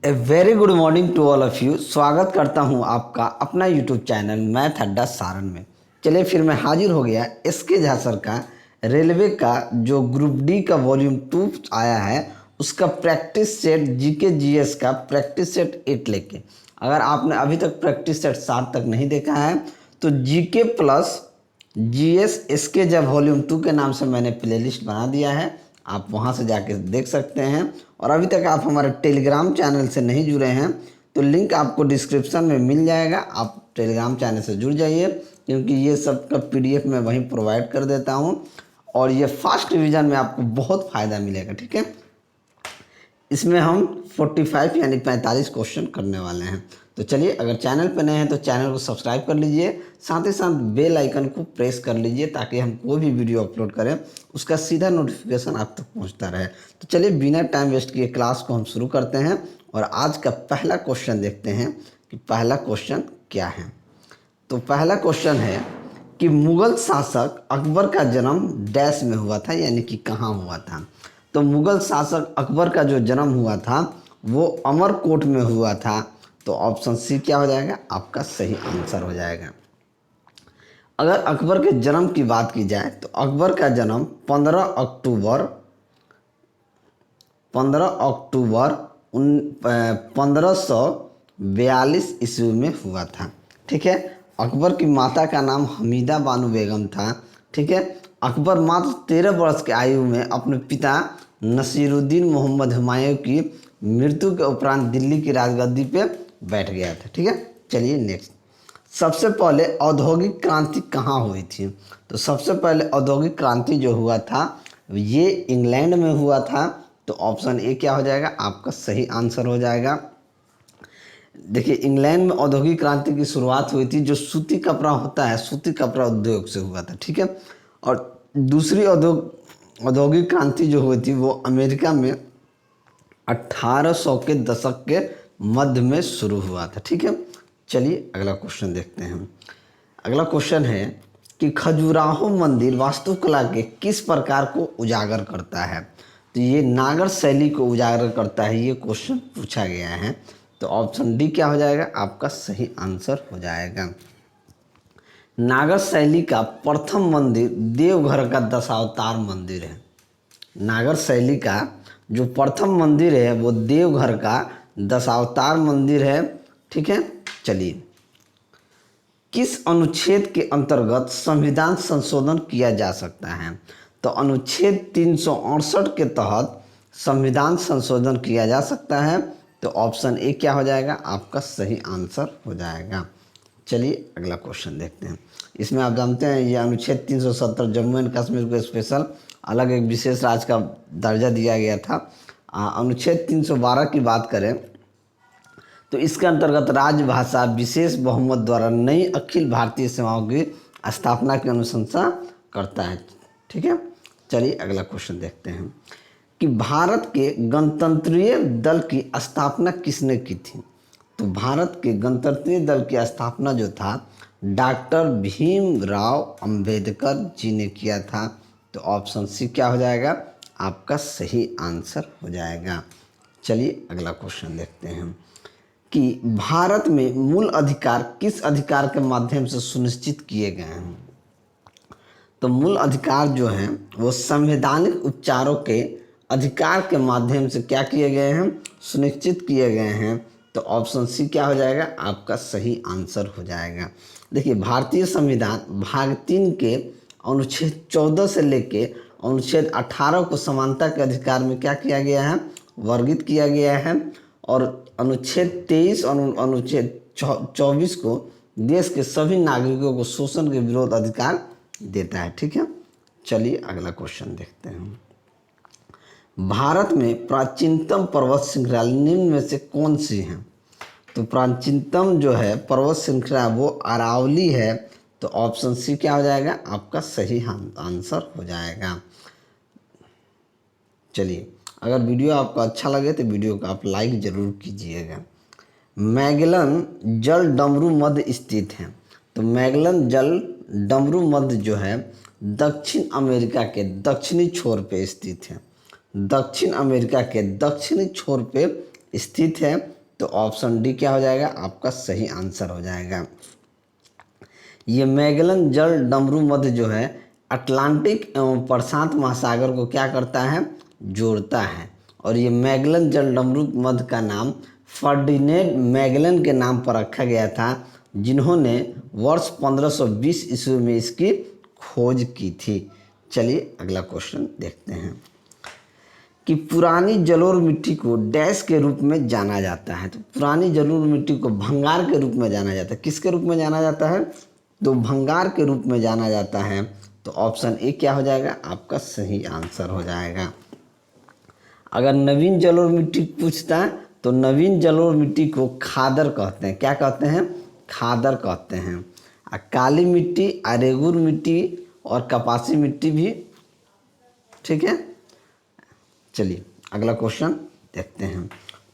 A very good morning to all of you. स्वागत करता हूं आपका अपना यूट्यूब चैनल मैथ अड्डा सारण में। चलिए फिर मैं हाजिर हो गया एसके झा सर का रेलवे का जो ग्रुप डी का वॉल्यूम 2 आया है उसका प्रैक्टिस सेट जीके जीएस का प्रैक्टिस सेट 8 लेके। अगर आपने अभी तक प्रैक्टिस सेट 7 तक नहीं देखा है तो जीके प्लस जीएस एसके जब वॉल्यूम 2 के नाम से मैंने प्लेलिस्ट बना दिया है, आप वहां से जाके देख सकते हैं। और अभी तक आप हमारे टेलीग्राम चैनल से नहीं जुड़े हैं तो लिंक आपको डिस्क्रिप्शन में मिल जाएगा, आप टेलीग्राम चैनल से जुड़ जाइए क्योंकि ये सब का पीडीएफ मैं वहीं प्रोवाइड कर देता हूँ और ये फास्ट रिवीजन में आपको बहुत फ़ायदा मिलेगा। ठीक है, इसमें हम 45 यानी 45 क्वेश्चन करने वाले हैं। तो चलिए, अगर चैनल पर नए हैं तो चैनल को सब्सक्राइब कर लीजिए, साथ ही साथ बेल आइकन को प्रेस कर लीजिए ताकि हम कोई भी वीडियो अपलोड करें उसका सीधा नोटिफिकेशन आप तक पहुंचता रहे। तो चलिए बिना टाइम वेस्ट किए क्लास को हम शुरू करते हैं और आज का पहला क्वेश्चन देखते हैं कि पहला क्वेश्चन क्या है। तो पहला क्वेश्चन है कि मुगल शासक अकबर का जन्म डैश में हुआ था, यानी कि कहाँ हुआ था। तो मुगल शासक अकबर का जो जन्म हुआ था वो अमरकोट में हुआ था। तो ऑप्शन सी क्या हो जाएगा, आपका सही आंसर हो जाएगा। अगर अकबर के जन्म की बात की जाए तो अकबर का जन्म 15 अक्टूबर 1542 ईस्वी में हुआ था। ठीक है, अकबर की माता का नाम हमीदा बानो बेगम था। ठीक है, अकबर मात्र 13 वर्ष की आयु में अपने पिता नसीरुद्दीन मोहम्मद हुमायूं की मृत्यु के उपरांत दिल्ली की राजगद्दी पे बैठ गया था। ठीक है, चलिए नेक्स्ट। सबसे पहले औद्योगिक क्रांति कहाँ हुई थी। तो सबसे पहले औद्योगिक क्रांति जो हुआ था ये इंग्लैंड में हुआ था। तो ऑप्शन ए क्या हो जाएगा, आपका सही आंसर हो जाएगा। देखिए, इंग्लैंड में औद्योगिक क्रांति की शुरुआत हुई थी, जो सूती कपड़ा होता है सूती कपड़ा उद्योग से हुआ था। ठीक है, और दूसरी औद्योगिक क्रांति जो हुई थी वो अमेरिका में 1800 के दशक के मध्य में शुरू हुआ था। ठीक है, चलिए अगला क्वेश्चन देखते हैं। अगला क्वेश्चन है कि खजुराहो मंदिर वास्तुकला के किस प्रकार को उजागर करता है। तो ये नागर शैली को उजागर करता है, ये क्वेश्चन पूछा गया है। तो ऑप्शन डी क्या हो जाएगा, आपका सही आंसर हो जाएगा। नागर शैली का प्रथम मंदिर देवघर का दशावतार मंदिर है। नागर शैली का जो प्रथम मंदिर है वो देवघर का दशावतार मंदिर है। ठीक है, चलिए, किस अनुच्छेद के अंतर्गत संविधान संशोधन किया जा सकता है। तो अनुच्छेद 368 के तहत संविधान संशोधन किया जा सकता है। तो ऑप्शन ए क्या हो जाएगा, आपका सही आंसर हो जाएगा। चलिए अगला क्वेश्चन देखते हैं। इसमें आप जानते हैं ये अनुच्छेद 370 जम्मू एंड कश्मीर को स्पेशल अलग एक विशेष राज्य का दर्जा दिया गया था। अनुच्छेद 312 की बात करें तो इसके अंतर्गत राजभाषा विशेष बहुमत द्वारा नई अखिल भारतीय सेवाओं की स्थापना की अनुशंसा करता है। ठीक है, चलिए अगला क्वेश्चन देखते हैं कि भारत के गणतंत्रीय दल की स्थापना किसने की थी। तो भारत के गणतंत्रीय दल की स्थापना जो था डॉक्टर भीमराव अंबेडकर जी ने किया था। तो ऑप्शन सी क्या हो जाएगा, आपका सही आंसर हो जाएगा। चलिए अगला क्वेश्चन देखते हैं कि भारत में मूल अधिकार किस अधिकार के माध्यम से सुनिश्चित किए गए हैं। तो मूल अधिकार जो हैं वो संवैधानिक उपचारों के अधिकार के माध्यम से क्या किए गए हैं, सुनिश्चित किए गए हैं। तो ऑप्शन सी क्या हो जाएगा, आपका सही आंसर हो जाएगा। देखिए, भारतीय संविधान भाग 3 के अनुच्छेद 14 से लेके अनुच्छेद 18 को समानता के अधिकार में क्या किया गया है, वर्गित किया गया है। और अनुच्छेद 23 और अनुच्छेद 24 को देश के सभी नागरिकों को शोषण के विरोध अधिकार देता है। ठीक है, चलिए अगला क्वेश्चन देखते हैं। भारत में प्राचीनतम पर्वत श्रृंखला निम्न में से कौन सी है। तो प्राचीनतम जो है पर्वत श्रृंखला वो अरावली है। तो ऑप्शन सी क्या हो जाएगा, आपका सही आंसर हो जाएगा। चलिए, अगर वीडियो आपको अच्छा लगे तो वीडियो को आप लाइक ज़रूर कीजिएगा। मैगलन जल डमरू मध्य स्थित है। तो मैगलन जल डमरू मध्य जो है दक्षिण अमेरिका के दक्षिणी छोर पे स्थित है। दक्षिण अमेरिका के दक्षिणी छोर पे स्थित है। तो ऑप्शन डी क्या हो जाएगा, आपका सही आंसर हो जाएगा। ये मैगेलन जल डमरू मध्य जो है अटलांटिक एवं प्रशांत महासागर को क्या करता है, जोड़ता है। और ये मैगेलन जल डमरू मध्य का नाम फर्डिनेंड मैगेलन के नाम पर रखा गया था, जिन्होंने वर्ष 1520 ईस्वी में इसकी खोज की थी। चलिए अगला क्वेश्चन देखते हैं कि पुरानी जलोढ़ मिट्टी को डैश के रूप में जाना जाता है। तो पुरानी जलोढ़ मिट्टी को भंगार के रूप में जाना जाता है। किसके रूप में जाना जाता है, तो भंगार के रूप में जाना जाता है। तो ऑप्शन ए क्या हो जाएगा, आपका सही आंसर हो जाएगा। अगर नवीन जलोढ़ मिट्टी पूछता है तो नवीन जलोढ़ मिट्टी को खादर कहते हैं। क्या कहते हैं, खादर कहते हैं। और काली मिट्टी, अरेगुर मिट्टी और कपासी मिट्टी भी, ठीक है। चलिए अगला क्वेश्चन देखते हैं।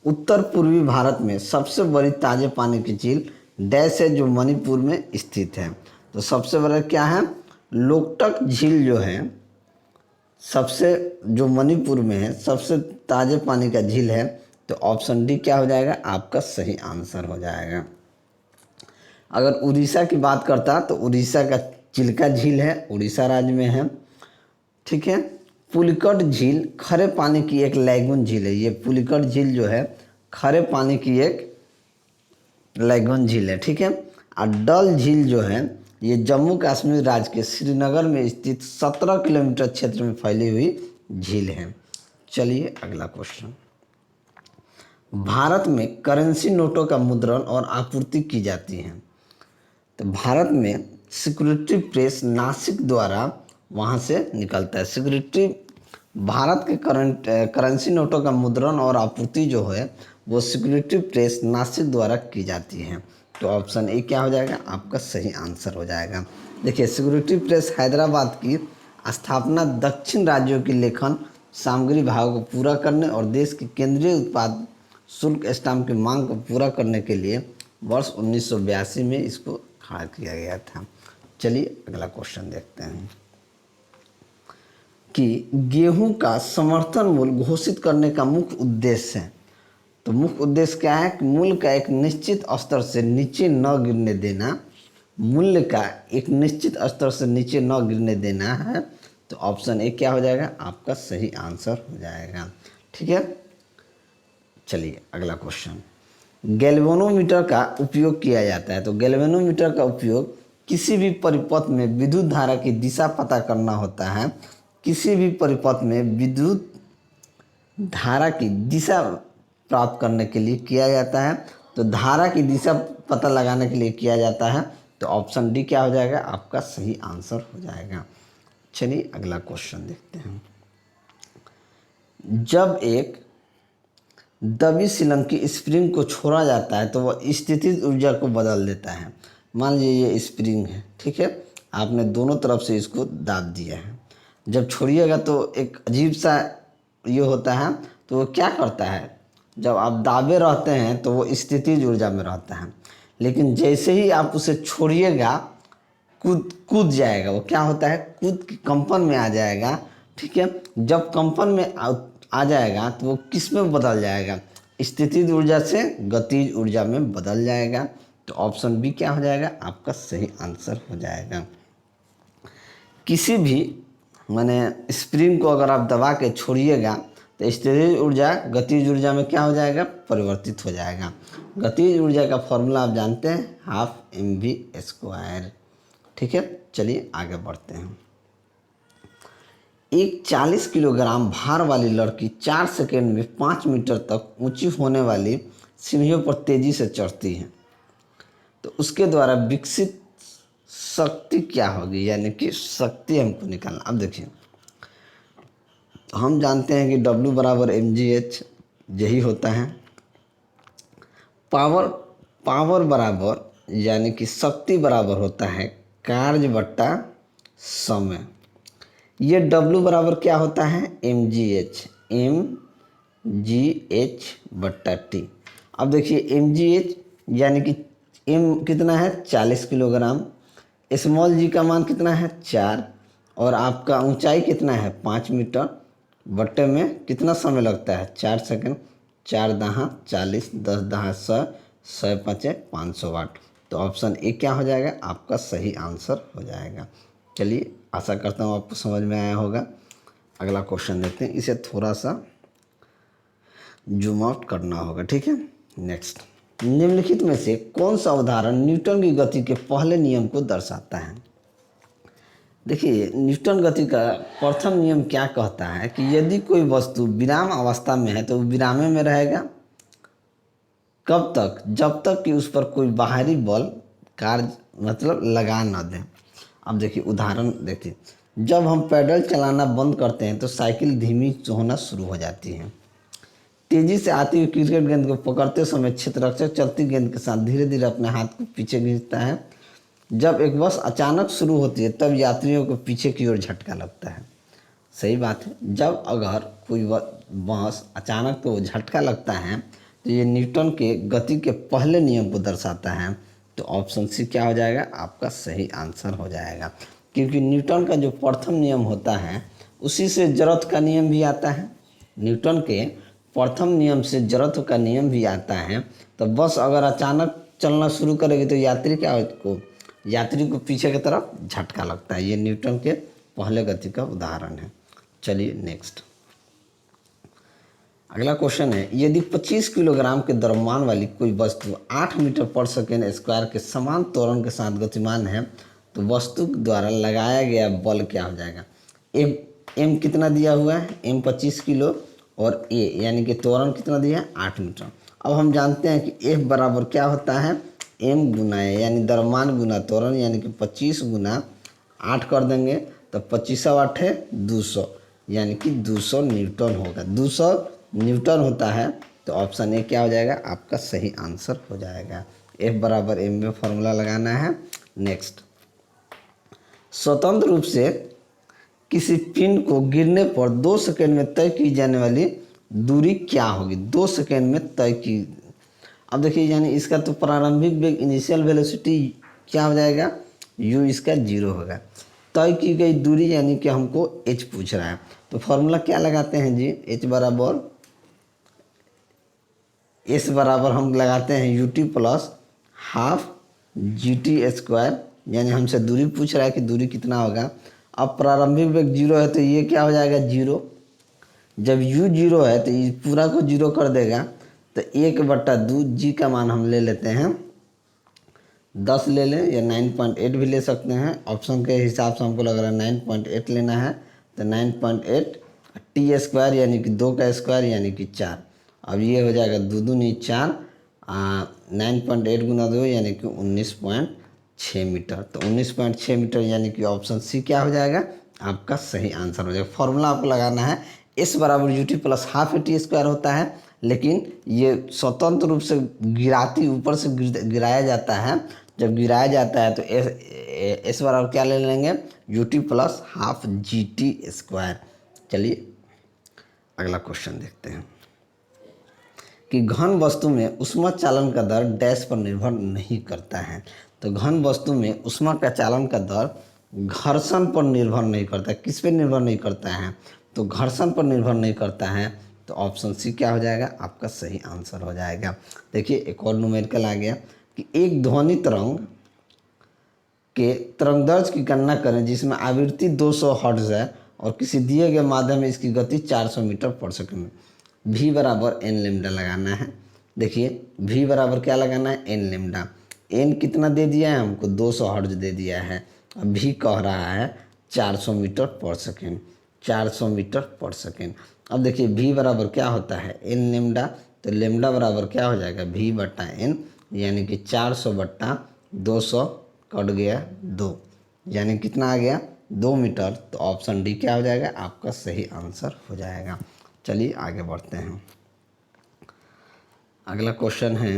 उत्तर पूर्वी भारत में सबसे बड़ी ताजे पानी की झील डैश है, जो मणिपुर में स्थित है। तो सबसे बड़ा क्या है, लोकटक झील जो है सबसे, जो मणिपुर में है, सबसे ताजे पानी का झील है। तो ऑप्शन डी क्या हो जाएगा, आपका सही आंसर हो जाएगा। अगर उड़ीसा की बात करता तो उड़ीसा का चिल्का झील है, उड़ीसा राज्य में है, ठीक है। पुलिकट झील खरे पानी की एक लैगून झील है। ये पुलिकट झील जो है खरे पानी की एक लैगून झील है, ठीक है। और डल झील जो है ये जम्मू कश्मीर राज्य के श्रीनगर में स्थित 17 किलोमीटर क्षेत्र में फैली हुई झील है। चलिए अगला क्वेश्चन। भारत में करेंसी नोटों का मुद्रण और आपूर्ति की जाती है। तो भारत में सिक्योरिटी प्रेस नासिक द्वारा वहाँ से निकलता है। सिक्योरिटी भारत के करेंसी नोटों का मुद्रण और आपूर्ति जो है वो सिक्योरिटी प्रेस नासिक द्वारा की जाती है। तो ऑप्शन ए क्या हो जाएगा, आपका सही आंसर हो जाएगा। देखिए सिक्योरिटी प्रेस हैदराबाद की स्थापना दक्षिण राज्यों की लेखन सामग्री भाव को पूरा करने और देश की केंद्रीय उत्पाद शुल्क स्टाम्प की मांग को पूरा करने के लिए वर्ष 1982 में इसको खड़ा किया गया था। चलिए अगला क्वेश्चन देखते हैं कि गेहूं का समर्थन मूल्य घोषित करने का मुख्य उद्देश्य है। तो मुख्य उद्देश्य क्या है कि मूल्य का एक निश्चित स्तर से नीचे न गिरने देना, मूल्य का एक निश्चित स्तर से नीचे न गिरने देना है। तो ऑप्शन ए क्या हो जाएगा, आपका सही आंसर हो जाएगा, ठीक है। चलिए अगला क्वेश्चन। गैल्वेनोमीटर का उपयोग किया जाता है। तो गैल्वेनोमीटर का उपयोग किसी भी परिपथ में विद्युत धारा की दिशा पता करना होता है। किसी भी परिपथ में विद्युत धारा की दिशा प्राप्त करने के लिए किया जाता है। तो धारा की दिशा पता लगाने के लिए किया जाता है। तो ऑप्शन डी क्या हो जाएगा, आपका सही आंसर हो जाएगा। चलिए अगला क्वेश्चन देखते हैं। जब एक दबी सीलन की स्प्रिंग को छोड़ा जाता है तो वह स्थितिज ऊर्जा को बदल देता है। मान लीजिए ये स्प्रिंग है, ठीक है, आपने दोनों तरफ से इसको दाब दिया है। जब छोड़िएगा तो एक अजीब सा ये होता है। तो वो क्या करता है, जब आप दाबे रहते हैं तो वो स्थितिज ऊर्जा में रहता है, लेकिन जैसे ही आप उसे छोड़िएगा कूद जाएगा। वो क्या होता है, कूद के कंपन में आ जाएगा, ठीक है। जब कंपन में आ जाएगा तो वो किस में बदल जाएगा, स्थितिज ऊर्जा से गतिज ऊर्जा में बदल जाएगा। तो ऑप्शन बी क्या हो जाएगा, आपका सही आंसर हो जाएगा। किसी भी माने स्प्रिंग को अगर आप दबा के छोड़िएगा तो स्थितिज ऊर्जा गतिज ऊर्जा में क्या हो जाएगा, परिवर्तित हो जाएगा। गतिज ऊर्जा का फॉर्मूला आप जानते हैं, हाफ mv², ठीक है। चलिए आगे बढ़ते हैं। एक 40 किलोग्राम भार वाली लड़की 4 सेकंड में 5 मीटर तक ऊंची होने वाली सीढ़ियों पर तेजी से चढ़ती है। तो उसके द्वारा विकसित शक्ति क्या होगी, यानी कि शक्ति हमको निकालना। अब देखिए हम जानते हैं कि W बराबर mgh यही होता है। पावर बराबर यानी कि शक्ति बराबर होता है कार्य बट्टा समय। ये W बराबर क्या होता है, mgh बट्टा t। अब देखिए mgh यानी कि m कितना है 40 किलोग्राम, स्मॉल g का मान कितना है 4, और आपका ऊंचाई कितना है 5 मीटर, बट्टे में कितना समय लगता है 4 सेकंड। 4 दहा 40, 10 दहा 100, 100 5 500 वाट। तो ऑप्शन ए क्या हो जाएगा, आपका सही आंसर हो जाएगा। चलिए, आशा करता हूँ आपको समझ में आया होगा। अगला क्वेश्चन देखते हैं, इसे थोड़ा सा जूम आउट करना होगा, ठीक है। नेक्स्ट, निम्नलिखित में से कौन सा उदाहरण न्यूटन की गति के पहले नियम को दर्शाता है। देखिए, न्यूटन गति का प्रथम नियम क्या कहता है कि यदि कोई वस्तु विराम अवस्था में है तो वो विरामे में रहेगा। कब तक, जब तक कि उस पर कोई बाहरी बल कार्य मतलब लगा न दे। अब देखिए उदाहरण देखिए, जब हम पैडल चलाना बंद करते हैं तो साइकिल धीमी होना शुरू हो जाती है। तेजी से आती हुई क्रिकेट गेंद को पकड़ते समय क्षेत्ररक्षक चलती गेंद के साथ धीरे धीरे अपने हाथ को पीछे खींचता है। जब एक बस अचानक शुरू होती है तब यात्रियों को पीछे की ओर झटका लगता है। सही बात है, जब अगर कोई बस अचानक तो झटका लगता है तो ये न्यूटन के गति के पहले नियम को दर्शाता है। तो ऑप्शन सी क्या हो जाएगा, आपका सही आंसर हो जाएगा। क्योंकि न्यूटन का जो प्रथम नियम होता है उसी से जड़त्व का नियम भी आता है। न्यूटन के प्रथम नियम से जड़त्व का नियम भी आता है। तो बस अगर अचानक चलना शुरू करेगी तो यात्री को पीछे की तरफ झटका लगता है। ये न्यूटन के पहले गति का उदाहरण है। चलिए नेक्स्ट, अगला क्वेश्चन है, यदि 25 किलोग्राम के द्रव्यमान वाली कोई वस्तु 8 मीटर पर सेकेंड स्क्वायर के समान त्वरण के साथ गतिमान है तो वस्तु द्वारा लगाया गया बल क्या हो जाएगा। एम कितना दिया हुआ है, एम 25 किलो और ए यानी कि त्वरण कितना दिया है, 8 मीटर। अब हम जानते हैं कि एफ बराबर क्या होता है, एम गुना ए यानी द्रव्यमान गुना त्वरण, यानी कि 25 गुना 8 कर देंगे तो 25 8 है 200, यानी कि 200 न्यूटन होगा। 200 न्यूटन होता है। तो ऑप्शन ए क्या हो जाएगा, आपका सही आंसर हो जाएगा। एफ बराबर एम में फॉर्मूला लगाना है। नेक्स्ट, स्वतंत्र रूप से किसी पिंड को गिरने पर 2 सेकंड में तय की जाने वाली दूरी क्या होगी। 2 सेकंड में तय की, अब देखिए यानी इसका तो प्रारंभिक वेग इनिशियल वेलोसिटी क्या हो जाएगा, u इसका 0 होगा। तय की गई दूरी यानी कि हमको h पूछ रहा है। तो फॉर्मूला क्या लगाते हैं जी, h बराबर s बराबर हम लगाते हैं ut प्लस हाफ GT², यानी हमसे दूरी पूछ रहा है कि दूरी कितना होगा। अब प्रारंभिक वेग 0 है तो ये क्या हो जाएगा 0। जब u 0 है तो ये पूरा को 0 कर देगा। तो 1/2 जी का मान हम ले लेते हैं 10 ले लें या 9.8 भी ले सकते हैं। ऑप्शन के हिसाब से हमको लग रहा है 9.8 लेना है। तो 9.8 t² यानी कि 2 का स्क्वायर यानी कि 4। अब ये हो जाएगा 2 दूनी 4, 9.8 गुना 2 यानी कि 19.6 मीटर। तो 19.6 मीटर यानी कि ऑप्शन सी क्या हो जाएगा, आपका सही आंसर हो जाएगा। फॉर्मूला आपको लगाना है, एस बराबर ut प्लस हाफ टी² होता है, लेकिन ये स्वतंत्र रूप से ऊपर से गिराया जाता है। जब गिराया जाता है तो एस बराबर क्या ले लेंगे, ut प्लस हाफ GT²। चलिए अगला क्वेश्चन देखते हैं कि घन वस्तु में ऊष्मा चालन का दर डैश पर निर्भर नहीं करता है। तो घन वस्तु में ऊष्मा का चालन का दर घर्षण पर निर्भर नहीं करता है। किस पे निर्भर नहीं करता है, तो घर्षण पर निर्भर नहीं करता है। तो ऑप्शन सी क्या हो जाएगा, आपका सही आंसर हो जाएगा। देखिए एक और न्यूमेरिकल आ गया कि एक ध्वनि तरंग के तरंगदैर्घ्य की गणना करें जिसमें आवृत्ति 200 हर्ट्ज है और किसी दिए गए माध्यम में इसकी गति 400 मीटर पर सेकंड। v बराबर n लेमडा लगाना है। देखिए v बराबर क्या लगाना है, n लेमडा। n कितना दे दिया है हमको, 200 हर्ट्ज दे दिया है। अब v कह रहा है 400 मीटर पर सेकंड, 400 मीटर पर सेकंड। अब देखिए v बराबर क्या होता है, n लेमडा। तो लेमडा बराबर क्या हो जाएगा, v/n, यानी कि 400/200 कट गया 2, यानी कितना आ गया 2 मीटर। तो ऑप्शन डी क्या हो जाएगा, आपका सही आंसर हो जाएगा। चलिए आगे बढ़ते हैं। अगला क्वेश्चन है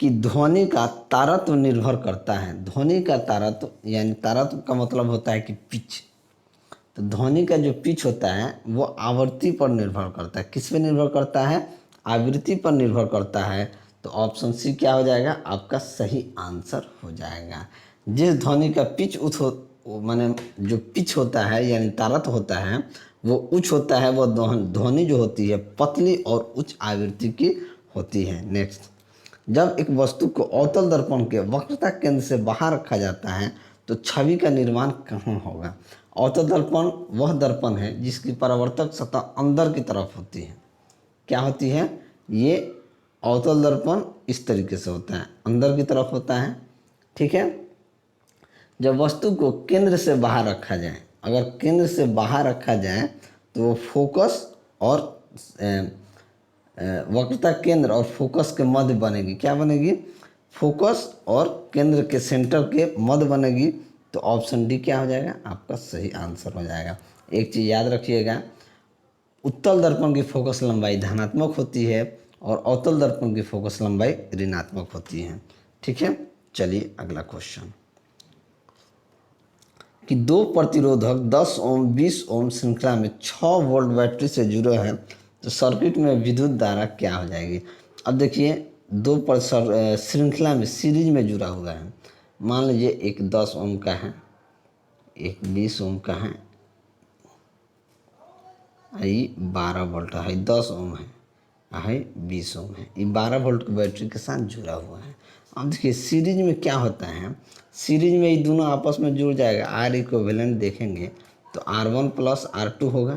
कि ध्वनि का तारत्व निर्भर करता है। ध्वनि का तारत्व यानी तारत्व का मतलब होता है कि पिच। तो ध्वनि का जो पिच होता है वो आवृत्ति पर निर्भर करता है। किस पे निर्भर करता है, आवृत्ति पर निर्भर करता है। तो ऑप्शन सी क्या हो जाएगा, आपका सही आंसर हो जाएगा। जिस ध्वनि का पिच माने जो पिच होता है यानी तारत्व होता है वो उच्च होता है, वो ध्वनि जो होती है पतली और उच्च आवृत्ति की होती है। नेक्स्ट, जब एक वस्तु को अवतल दर्पण के वक्रता केंद्र से बाहर रखा जाता है तो छवि का निर्माण कहाँ होगा? अवतल दर्पण वह दर्पण है जिसकी परावर्तक सतह अंदर की तरफ होती है। क्या होती है? ये अवतल दर्पण इस तरीके से होता है, अंदर की तरफ होता है। ठीक है, जब वस्तु को केंद्र से बाहर रखा जाए, अगर केंद्र से बाहर रखा जाए तो वो फोकस और वक्रता केंद्र और फोकस के मध्य बनेगी। क्या बनेगी? फोकस और केंद्र के सेंटर के मध्य बनेगी। तो ऑप्शन डी क्या हो जाएगा? आपका सही आंसर हो जाएगा। एक चीज़ याद रखिएगा, उत्तल दर्पण की फोकस लंबाई धनात्मक होती है और अवतल दर्पण की फोकस लंबाई ऋणात्मक होती है। ठीक है, चलिए अगला क्वेश्चन, कि दो प्रतिरोधक 10 ओम 20 ओम श्रृंखला में 6 वोल्ट बैटरी से जुड़े हैं तो सर्किट में विद्युत धारा क्या हो जाएगी? अब देखिए, दो पर श्रृंखला में सीरीज में जुड़ा हुआ है। मान लीजिए एक 10 ओम का है, एक 20 ओम का है, ये 12 वोल्ट है, 10 ओम है 20 ओम है, ये 12 वोल्ट की बैटरी के साथ जुड़ा हुआ है। अब देखिए सीरीज में क्या होता है, सीरीज में ये दोनों आपस में जुड़ जाएगा। आर इक्विवेलेंट देखेंगे तो R1 प्लस R2 होगा,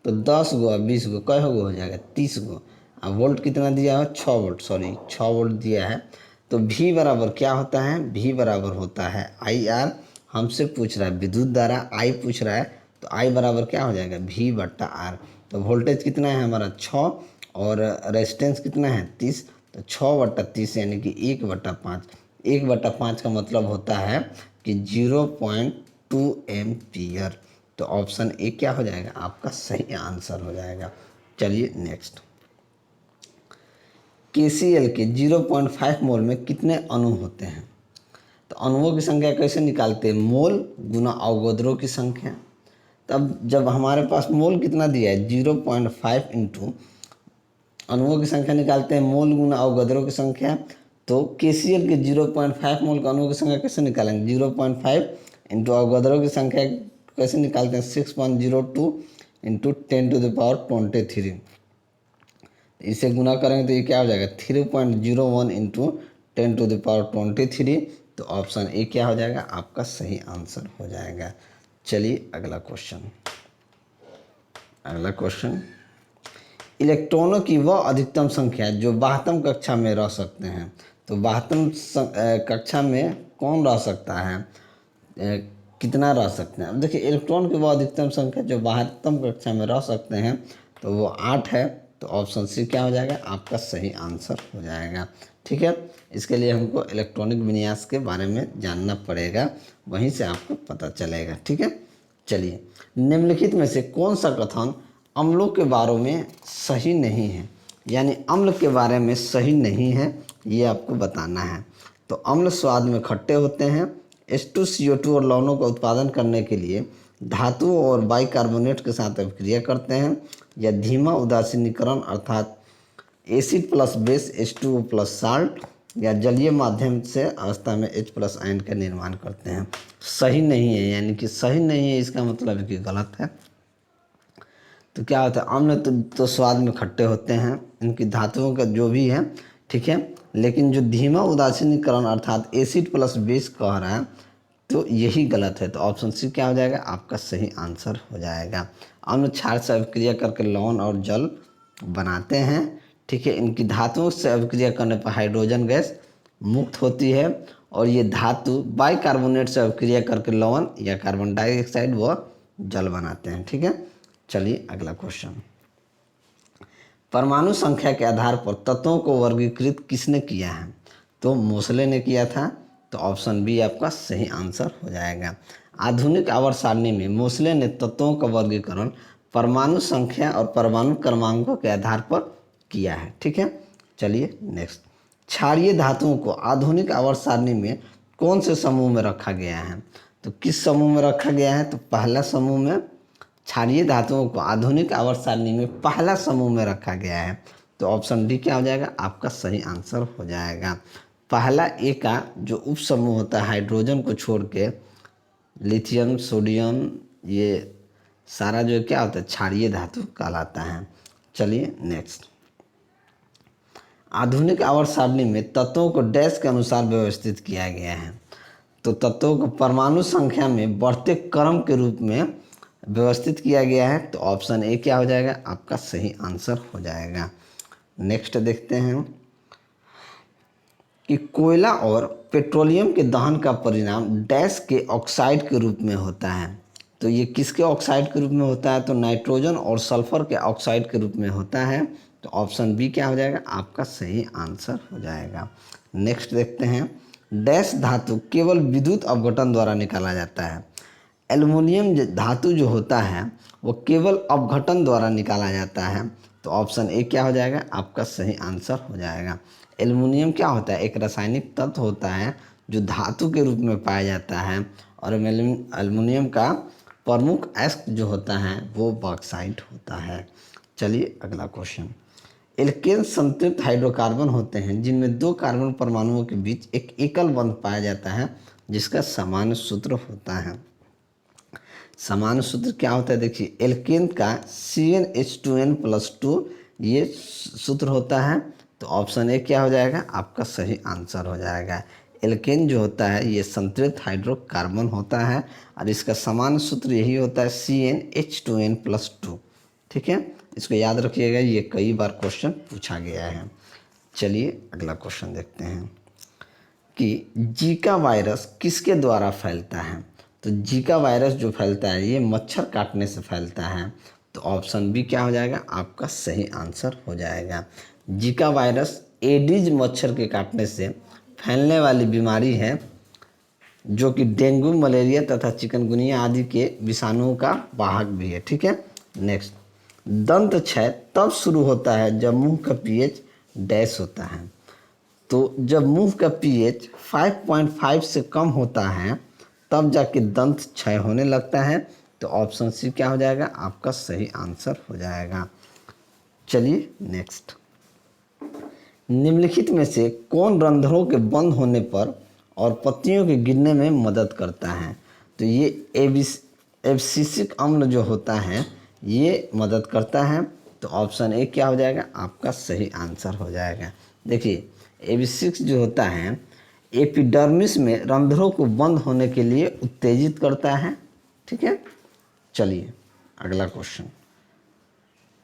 तो 10 गो 20 गो कै गो हो जाएगा? 30 गो। अब वोल्ट कितना दिया है? 6 वोल्ट, सॉरी 6 वोल्ट दिया है। तो V बराबर क्या होता है? V बराबर होता है IR। हमसे पूछ रहा है विद्युत धारा, I पूछ रहा है, तो I बराबर क्या हो जाएगा? V बट्टा R। तो वोल्टेज कितना है हमारा? 6 और रेजिस्टेंस कितना है? 30। तो 6 बट्टा 30 यानी कि 1 बट्टा 5। 1 बट्टा 5 का मतलब होता है कि 0.2 एम्पियर। तो ऑप्शन ए क्या हो जाएगा? आपका सही आंसर हो जाएगा। चलिए नेक्स्ट, KCl के 0.5 मोल में कितने अणु होते हैं? तो अणुओं की संख्या कैसे निकालते हैं? मोल गुना अवोगाद्रो की संख्या। तब जब हमारे पास मोल कितना दिया है? 0.5 इंटू अणुओं की संख्या निकालते हैं, मोल गुना अवोगाद्रो की संख्या। तो KCl के 0.5 मोल का अणुओं की संख्या कैसे निकालेंगे? 0.5 इंटू अवोगाद्रो की संख्या कैसे निकालते हैं? 6.02 इंटू 10⁻23। इसे गुना करेंगे तो ये क्या हो जाएगा? 3.01 इंटू 10⁻23। तो ऑप्शन ए क्या हो जाएगा? आपका सही आंसर हो जाएगा। चलिए अगला क्वेश्चन, अगला क्वेश्चन, इलेक्ट्रॉनों की वह अधिकतम संख्या जो 72 कक्षा में रह सकते हैं। तो 72 कक्षा में कौन रह सकता है? कितना रह सकते हैं? अब देखिए, इलेक्ट्रॉन की वह अधिकतम संख्या जो 72 कक्षा में रह सकते हैं तो वो 8 है। तो ऑप्शन सी क्या हो जाएगा? आपका सही आंसर हो जाएगा। ठीक है, इसके लिए हमको इलेक्ट्रॉनिक विन्यास के बारे में जानना पड़ेगा, वहीं से आपको पता चलेगा। ठीक है, चलिए, निम्नलिखित में से कौन सा कथन अम्लों के बारे में सही नहीं है? यानी अम्ल के बारे में सही नहीं है, ये आपको बताना है। तो अम्ल स्वाद में खट्टे होते हैं, H2CO2 और लवणों का उत्पादन करने के लिए धातुओं और बाइकार्बोनेट के साथ अभिक्रिया करते हैं, या धीमा उदासीनीकरण अर्थात acid plus base H2O plus salt, या जलीय माध्यम से अवस्था में H प्लस आयन का निर्माण करते हैं। सही नहीं है, यानी कि सही नहीं है इसका मतलब है कि गलत है। तो क्या होता है? अम्ल तो स्वाद में खट्टे होते हैं, इनकी धातुओं का जो भी है, ठीक है, लेकिन जो धीमा उदासीनीकरण अर्थात एसिड प्लस बेस कह रहा है तो यही गलत है। तो ऑप्शन सी क्या हो जाएगा? आपका सही आंसर हो जाएगा। अम्ल क्षार से अभिक्रिया करके लवण और जल बनाते हैं। ठीक है, इनकी धातुओं से अभिक्रिया करने पर हाइड्रोजन गैस मुक्त होती है, और ये धातु बाइकार्बोनेट से अभिक्रिया करके लवण या कार्बन डाइऑक्साइड व जल बनाते हैं। ठीक है, चलिए अगला क्वेश्चन, परमाणु संख्या के आधार पर तत्वों को वर्गीकृत किसने किया है? तो मोसले ने किया था। तो ऑप्शन बी आपका सही आंसर हो जाएगा। आधुनिक आवर्त सारणी में मोसले ने तत्वों का वर्गीकरण परमाणु संख्या और परमाणु क्रमांकों के आधार पर किया है। ठीक है, चलिए नेक्स्ट, क्षारीय धातुओं को आधुनिक आवर्त सारणी में कौन से समूह में रखा गया है? तो किस समूह में रखा गया है? तो पहला समूह में क्षारीय धातुओं को आधुनिक आवर्त सारणी में पहला समूह में रखा गया है। तो ऑप्शन डी क्या हो जाएगा? आपका सही आंसर हो जाएगा। पहला ए का जो उप समूह होता है हाइड्रोजन को छोड़ के, लिथियम, सोडियम, ये सारा जो क्या होता है क्षारीय धातु कहलाता है। चलिए नेक्स्ट, आधुनिक आवर्त सारणी में तत्वों को डैश के अनुसार व्यवस्थित किया गया है। तो तत्वों को परमाणु संख्या में बढ़ते क्रम के रूप में व्यवस्थित किया गया है। तो ऑप्शन ए क्या हो जाएगा, आपका सही आंसर हो जाएगा। नेक्स्ट देखते हैं कि कोयला और पेट्रोलियम के दहन का परिणाम डैश के ऑक्साइड के रूप में होता है। तो ये किसके ऑक्साइड के रूप में होता है, तो नाइट्रोजन और सल्फर के ऑक्साइड के रूप में होता है। तो ऑप्शन बी क्या हो जाएगा, आपका सही आंसर हो जाएगा। नेक्स्ट देखते हैं, डैश धातु केवल विद्युत अपघटन द्वारा निकाला जाता है। एल्युमिनियम धातु जो होता है वो केवल अपघटन द्वारा निकाला जाता है। तो ऑप्शन ए क्या हो जाएगा, आपका सही आंसर हो जाएगा। एल्युमिनियम क्या होता है, एक रासायनिक तत्व होता है जो धातु के रूप में पाया जाता है, और एल्युमिनियम का प्रमुख अयस्क जो होता है वो बॉक्साइट होता है। चलिए अगला क्वेश्चन, एल्केन संतृप्त हाइड्रोकार्बन होते हैं जिनमें दो कार्बन परमाणुओं के बीच एक एकल बंध पाया जाता है जिसका सामान्य सूत्र होता है। सामान्य सूत्र क्या होता है, देखिए एल्केन का CnH2n+2 ये सूत्र होता है। तो ऑप्शन ए क्या हो जाएगा, आपका सही आंसर हो जाएगा। एल्केन जो होता है ये संतृप्त हाइड्रोकार्बन होता है और इसका सामान्य सूत्र यही होता है CnH2n+2। ठीक है, इसको याद रखिएगा, ये कई बार क्वेश्चन पूछा गया है। चलिए अगला क्वेश्चन देखते हैं कि जीका वायरस किसके द्वारा फैलता है। तो जीका वायरस जो फैलता है ये मच्छर काटने से फैलता है। तो ऑप्शन बी क्या हो जाएगा, आपका सही आंसर हो जाएगा। जीका वायरस एडिज मच्छर के काटने से फैलने वाली बीमारी है जो कि डेंगू, मलेरिया तथा चिकनगुनिया आदि के विषाणुओं का वाहक भी है। ठीक है, नेक्स्ट, दंत क्षय तब शुरू होता है जब मुंह का पीएच डैश होता है। तो जब मुंह का पीएच 5.5 से कम होता है तब जाके दंत क्षय होने लगता है। तो ऑप्शन सी क्या हो जाएगा, आपका सही आंसर हो जाएगा। चलिए नेक्स्ट, निम्नलिखित में से कौन रंध्रों के बंद होने पर और पत्तियों के गिरने में मदद करता है। तो ये एब्सिसिक अम्ल जो होता है ये मदद करता है। तो ऑप्शन ए क्या हो जाएगा, आपका सही आंसर हो जाएगा। देखिए एब्सिसिक जो होता है एपिडर्मिस में रंध्रों को बंद होने के लिए उत्तेजित करता है। ठीक है, चलिए अगला क्वेश्चन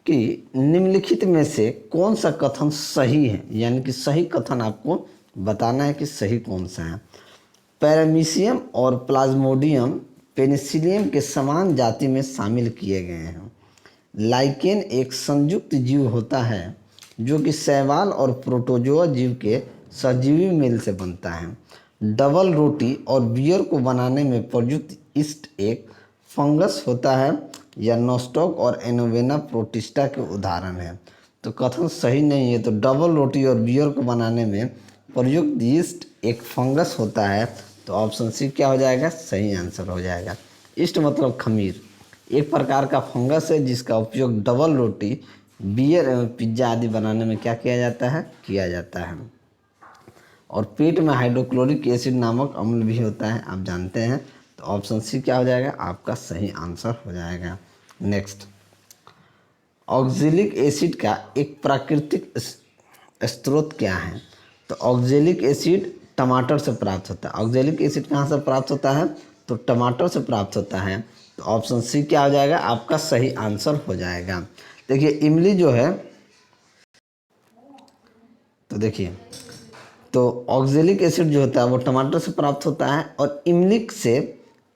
कि निम्नलिखित में से कौन सा कथन सही है, यानी कि सही कथन आपको बताना है कि सही कौन सा है। पैरामीशियम और प्लाज्मोडियम पेनिसिलियम के समान जाति में शामिल किए गए हैं। लाइकेन एक संयुक्त जीव होता है जो कि शैवाल और प्रोटोजोआ जीव के सजीवी मेल से बनता है। डबल रोटी और बियर को बनाने में प्रयुक्त ईस्ट एक फंगस होता है या नोस्टॉक और एनोवेना प्रोटिस्टा के उदाहरण है। तो कथन सही नहीं है। तो डबल रोटी और बियर को बनाने में प्रयुक्त यीस्ट एक फंगस होता है। तो ऑप्शन सी क्या हो जाएगा, सही आंसर हो जाएगा। ईस्ट मतलब खमीर, एक प्रकार का फंगस है जिसका उपयोग डबल रोटी, बियर एवं पिज्ज़ा आदि बनाने में क्या किया जाता है। और पेट में हाइड्रोक्लोरिक एसिड नामक अम्ल भी होता है, आप जानते हैं। तो ऑप्शन सी क्या हो जाएगा, आपका सही आंसर हो जाएगा। नेक्स्ट, ऑक्जेलिक एसिड का एक प्राकृतिक स्रोत क्या है। तो ऑक्जेलिक एसिड टमाटर से प्राप्त होता है। ऑक्जेलिक एसिड कहाँ से प्राप्त होता है, तो टमाटर से प्राप्त होता है। तो ऑप्शन सी क्या हो जाएगा, आपका सही आंसर हो जाएगा। देखिए इमली जो है, तो देखिए तो ऑक्जेलिक एसिड जो होता है वो टमाटर से प्राप्त होता है, और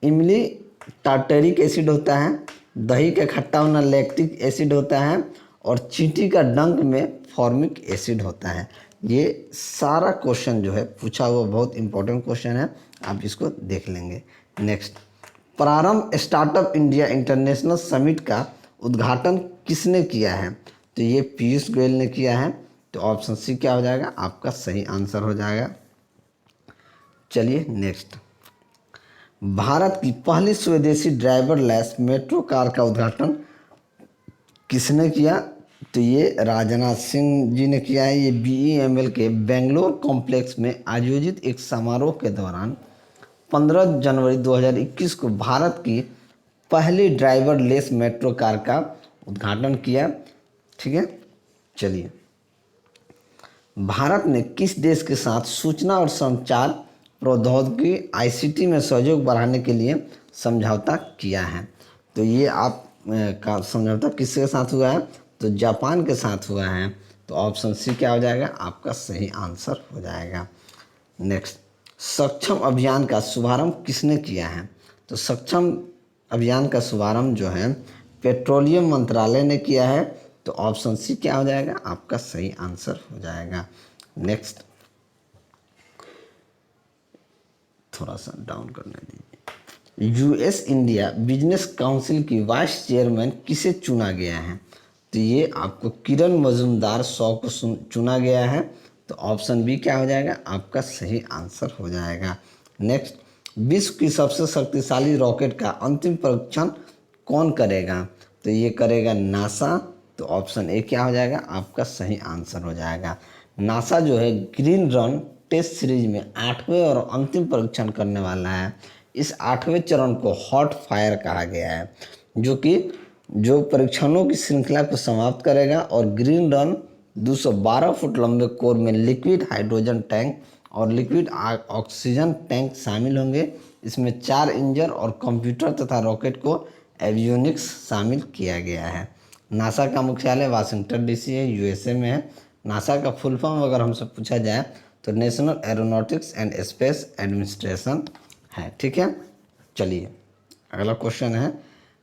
इमली टार्टरिक एसिड होता है, दही का खट्टा होना लैक्टिक एसिड होता है, और चींटी का डंक में फॉर्मिक एसिड होता है। ये सारा क्वेश्चन जो है पूछा हुआ बहुत इंपॉर्टेंट क्वेश्चन है, आप इसको देख लेंगे। नेक्स्ट, प्रारंभ स्टार्टअप इंडिया इंटरनेशनल समिट का उद्घाटन किसने किया है। तो ये पीयूष गोयल ने किया है। तो ऑप्शन सी क्या हो जाएगा, आपका सही आंसर हो जाएगा। चलिए नेक्स्ट, भारत की पहली स्वदेशी ड्राइवरलेस मेट्रो कार का उद्घाटन किसने किया। तो ये राजनाथ सिंह जी ने किया है। ये BEML के बेंगलोर कॉम्प्लेक्स में आयोजित एक समारोह के दौरान 15 जनवरी 2021 को भारत की पहली ड्राइवर लेस मेट्रो कार का उद्घाटन किया। ठीक है, चलिए। भारत ने किस देश के साथ सूचना और संचार प्रौद्योगिकी आईसीटी में सहयोग बढ़ाने के लिए समझौता किया है? तो ये आप का समझौता किसके साथ हुआ है? तो जापान के साथ हुआ है। तो ऑप्शन सी क्या हो जाएगा? आपका सही आंसर हो जाएगा। नेक्स्ट, सक्षम अभियान का शुभारंभ किसने किया है? तो सक्षम अभियान का शुभारंभ जो है पेट्रोलियम मंत्रालय ने किया है। तो ऑप्शन सी क्या हो जाएगा? आपका सही आंसर हो जाएगा। नेक्स्ट, थोड़ा सा डाउन करने दीजिए। यूएस इंडिया बिजनेस काउंसिल की वाइस चेयरमैन किसे चुना गया है? तो ये आपको किरण मजूमदार शॉ को चुना गया है। तो ऑप्शन बी क्या हो जाएगा? आपका सही आंसर हो जाएगा। नेक्स्ट, विश्व की सबसे शक्तिशाली रॉकेट का अंतिम परीक्षण कौन करेगा? तो ये करेगा नासा। तो ऑप्शन ए क्या हो जाएगा? आपका सही आंसर हो जाएगा। नासा जो है ग्रीन रन टेस्ट सीरीज में 8वें और अंतिम परीक्षण करने वाला है। इस 8वें चरण को हॉट फायर कहा गया है, जो परीक्षणों की श्रृंखला को समाप्त करेगा और ग्रीन रन 212 फुट लंबे कोर में लिक्विड हाइड्रोजन टैंक और लिक्विड ऑक्सीजन टैंक शामिल होंगे। इसमें 4 इंजन और कंप्यूटर तथा रॉकेट को एवियोनिक्स शामिल किया गया है। नासा का मुख्यालय वाशिंगटन डीसी है, यूएसए में है। नासा का फुल फॉर्म अगर हमसे पूछा जाए तो national aeronautics and space administration है। ठीक है, चलिए अगला क्वेश्चन है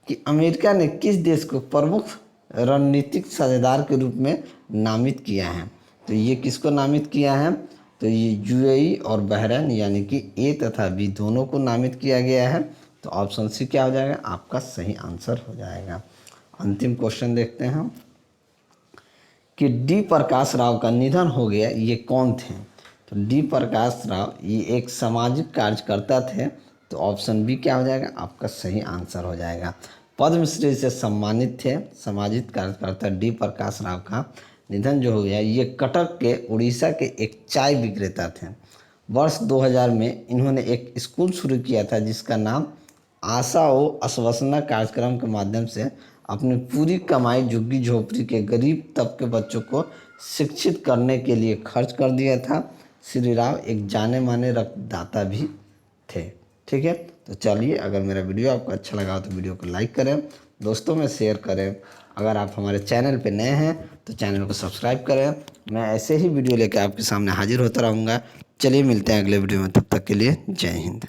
कि अमेरिका ने किस देश को प्रमुख रणनीतिक साझेदार के रूप में नामित किया है? तो ये किसको नामित किया है? तो ये यूएई और बहरीन यानी कि ए तथा बी दोनों को नामित किया गया है। तो ऑप्शन सी क्या हो जाएगा? आपका सही आंसर हो जाएगा। अंतिम क्वेश्चन देखते हैं हम कि डी प्रकाश राव का निधन हो गया, ये कौन थे? तो डी प्रकाश राव ये एक सामाजिक कार्यकर्ता थे। तो ऑप्शन बी क्या हो जाएगा? आपका सही आंसर हो जाएगा। पद्मश्री से सम्मानित थे सामाजिक कार्यकर्ता डी प्रकाश राव का निधन जो हो गया, ये कटक के उड़ीसा के एक चाय विक्रेता थे। वर्ष 2000 में इन्होंने एक स्कूल शुरू किया था जिसका नाम आशा ओ आश्वासना कार्यक्रम के माध्यम से अपनी पूरी कमाई झुग्गी झोपड़ी के गरीब तबके बच्चों को शिक्षित करने के लिए खर्च कर दिया था। श्री राव एक जाने माने रक्तदाता भी थे। ठीक है, तो चलिए अगर मेरा वीडियो आपको अच्छा लगा तो वीडियो को लाइक करें, दोस्तों में शेयर करें। अगर आप हमारे चैनल पे नए हैं तो चैनल को सब्सक्राइब करें। मैं ऐसे ही वीडियो लेकर आपके सामने हाजिर होता रहूँगा। चलिए मिलते हैं अगले वीडियो में, तब तक के लिए जय हिंद।